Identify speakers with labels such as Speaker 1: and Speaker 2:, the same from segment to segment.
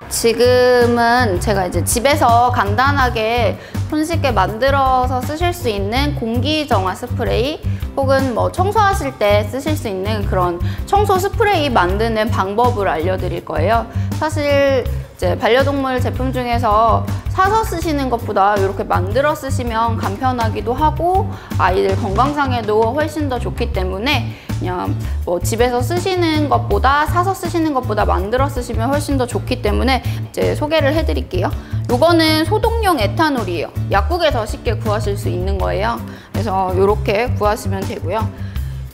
Speaker 1: 지금은 제가 이제 집에서 간단하게 손쉽게 만들어서 쓰실 수 있는 공기정화 스프레이 혹은 뭐 청소하실 때 쓰실 수 있는 그런 청소 스프레이 만드는 방법을 알려드릴 거예요. 사실 이제 반려동물 제품 중에서 사서 쓰시는 것보다 이렇게 만들어 쓰시면 간편하기도 하고 아이들 건강상에도 훨씬 더 좋기 때문에 그냥 뭐 집에서 쓰시는 것보다 사서 쓰시는 것보다 만들어 쓰시면 훨씬 더 좋기 때문에 이제 소개를 해드릴게요. 요거는 소독용 에탄올이에요. 약국에서 쉽게 구하실 수 있는 거예요. 그래서 이렇게 구하시면 되고요.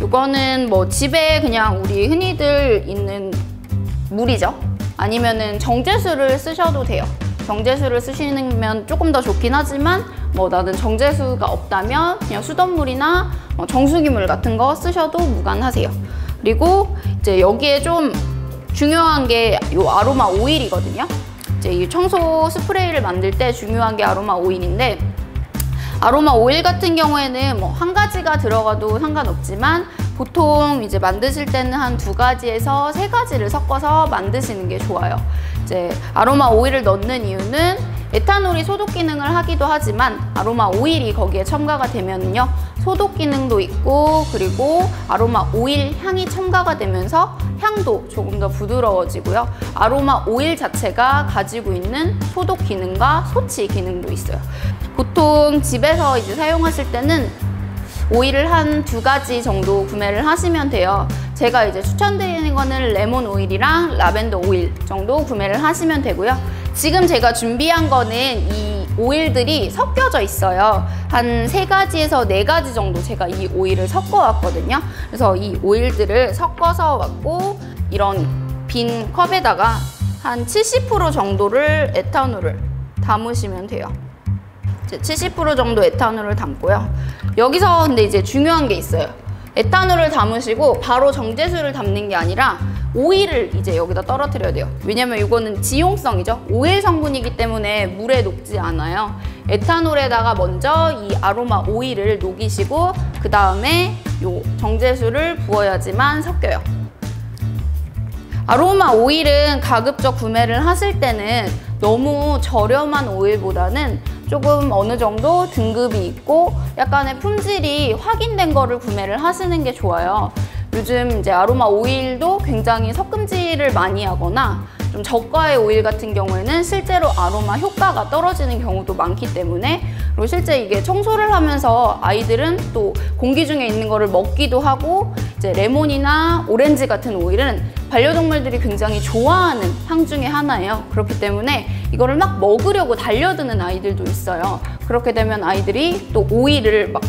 Speaker 1: 요거는 뭐 집에 그냥 우리 흔히들 있는 물이죠. 아니면은 정제수를 쓰셔도 돼요. 정제수를 쓰시면 조금 더 좋긴 하지만 뭐 나는 정제수가 없다면 그냥 수돗물이나 정수기물 같은 거 쓰셔도 무관하세요. 그리고 이제 여기에 좀 중요한 게 요 아로마 오일이거든요. 이제 이 청소 스프레이를 만들 때 중요한 게 아로마 오일인데, 아로마 오일 같은 경우에는 뭐 한 가지가 들어가도 상관없지만 보통 이제 만드실 때는 한 2가지에서 3가지를 섞어서 만드시는 게 좋아요. 이제 아로마 오일을 넣는 이유는 에탄올이 소독 기능을 하기도 하지만 아로마 오일이 거기에 첨가가 되면요 소독 기능도 있고, 그리고 아로마 오일 향이 첨가가 되면서 향도 조금 더 부드러워지고요. 아로마 오일 자체가 가지고 있는 소독 기능과 소치 기능도 있어요. 보통 집에서 이제 사용하실 때는 오일을 한 2가지 정도 구매를 하시면 돼요. 제가 이제 추천드리는 거는 레몬 오일이랑 라벤더 오일 정도 구매를 하시면 되고요. 지금 제가 준비한 거는 이 오일들이 섞여져 있어요. 한 3가지에서 4가지 정도 제가 이 오일을 섞어 왔거든요. 그래서 이 오일들을 섞어서 왔고, 이런 빈 컵에다가 한 70% 정도를 에탄올을 담으시면 돼요. 70% 정도 에탄올을 담고요. 여기서 근데 이제 중요한 게 있어요. 에탄올을 담으시고 바로 정제수를 담는 게 아니라 오일을 이제 여기다 떨어뜨려야 돼요. 왜냐면 이거는 지용성이죠. 오일 성분이기 때문에 물에 녹지 않아요. 에탄올에다가 먼저 이 아로마 오일을 녹이시고 그 다음에 요 정제수를 부어야지만 섞여요. 아로마 오일은 가급적 구매를 하실 때는 너무 저렴한 오일보다는 조금 어느 정도 등급이 있고 약간의 품질이 확인된 거를 구매를 하시는 게 좋아요. 요즘 이제 아로마 오일도 굉장히 섞음질을 많이 하거나 좀 저가의 오일 같은 경우에는 실제로 아로마 효과가 떨어지는 경우도 많기 때문에, 그리고 실제 이게 청소를 하면서 아이들은 또 공기 중에 있는 거를 먹기도 하고, 이제 레몬이나 오렌지 같은 오일은 반려동물들이 굉장히 좋아하는 향 중에 하나예요. 그렇기 때문에 이거를 막 먹으려고 달려드는 아이들도 있어요. 그렇게 되면 아이들이 또 오일을 막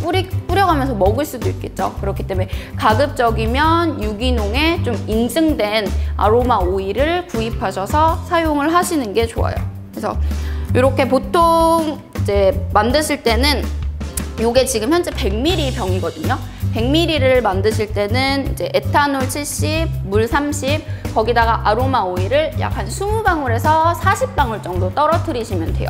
Speaker 1: 뿌려가면서 먹을 수도 있겠죠. 그렇기 때문에 가급적이면 유기농에 좀 인증된 아로마 오일을 구입하셔서 사용을 하시는 게 좋아요. 그래서 이렇게 보통 이제 만드실 때는 이게 지금 현재 100ml 병이거든요. 100ml를 만드실 때는 이제 에탄올 70, 물 30, 거기다가 아로마 오일을 약 한 20방울에서 40방울 정도 떨어뜨리시면 돼요.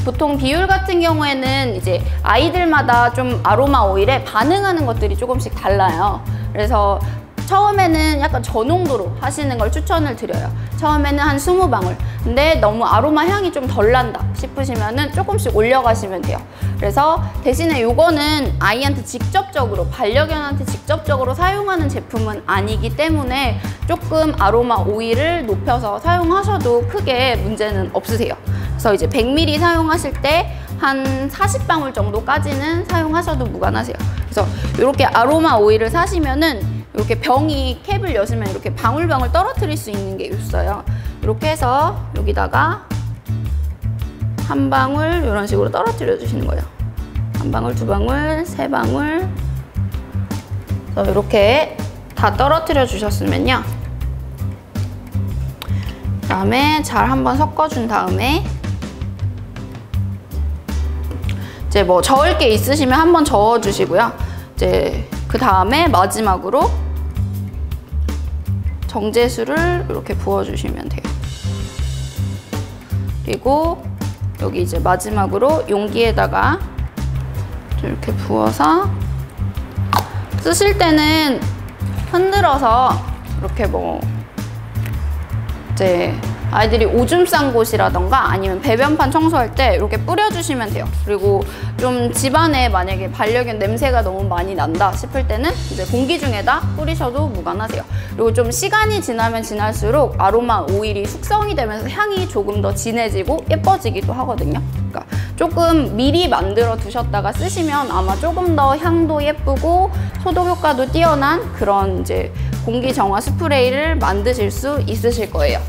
Speaker 1: 보통 비율 같은 경우에는 이제 아이들마다 좀 아로마 오일에 반응하는 것들이 조금씩 달라요. 그래서 처음에는 약간 저농도로 하시는 걸 추천을 드려요. 처음에는 한 20방울. 근데 너무 아로마 향이 좀 덜 난다 싶으시면은 조금씩 올려가시면 돼요. 그래서 대신에 요거는 아이한테 직접적으로, 반려견한테 직접적으로 사용하는 제품은 아니기 때문에 조금 아로마 오일을 높여서 사용하셔도 크게 문제는 없으세요. 그래서 이제 100ml 사용하실 때 한 40방울 정도까지는 사용하셔도 무관하세요. 그래서 이렇게 아로마 오일을 사시면은 이렇게 병이 캡을 여시면 이렇게 방울방울 떨어뜨릴 수 있는 게 있어요. 이렇게 해서 여기다가 한 방울 이런 식으로 떨어뜨려 주시는 거예요. 한 방울, 2방울, 3방울. 그래서 이렇게 다 떨어뜨려 주셨으면요. 그다음에 잘 한번 섞어준 다음에 이제 뭐 저을 게 있으시면 한번 저어 주시고요. 이제 그 다음에 마지막으로 정제수를 이렇게 부어주시면 돼요. 그리고 여기 이제 마지막으로 용기에다가 이렇게 부어서 쓰실 때는 흔들어서 이렇게 뭐 이제 아이들이 오줌 싼 곳이라던가 아니면 배변판 청소할 때 이렇게 뿌려주시면 돼요. 그리고 좀 집안에 만약에 반려견 냄새가 너무 많이 난다 싶을 때는 이제 공기 중에다 뿌리셔도 무관하세요. 그리고 좀 시간이 지나면 지날수록 아로마 오일이 숙성이 되면서 향이 조금 더 진해지고 예뻐지기도 하거든요. 그러니까 조금 미리 만들어 두셨다가 쓰시면 아마 조금 더 향도 예쁘고 소독 효과도 뛰어난 그런 이제 공기 정화 스프레이를 만드실 수 있으실 거예요.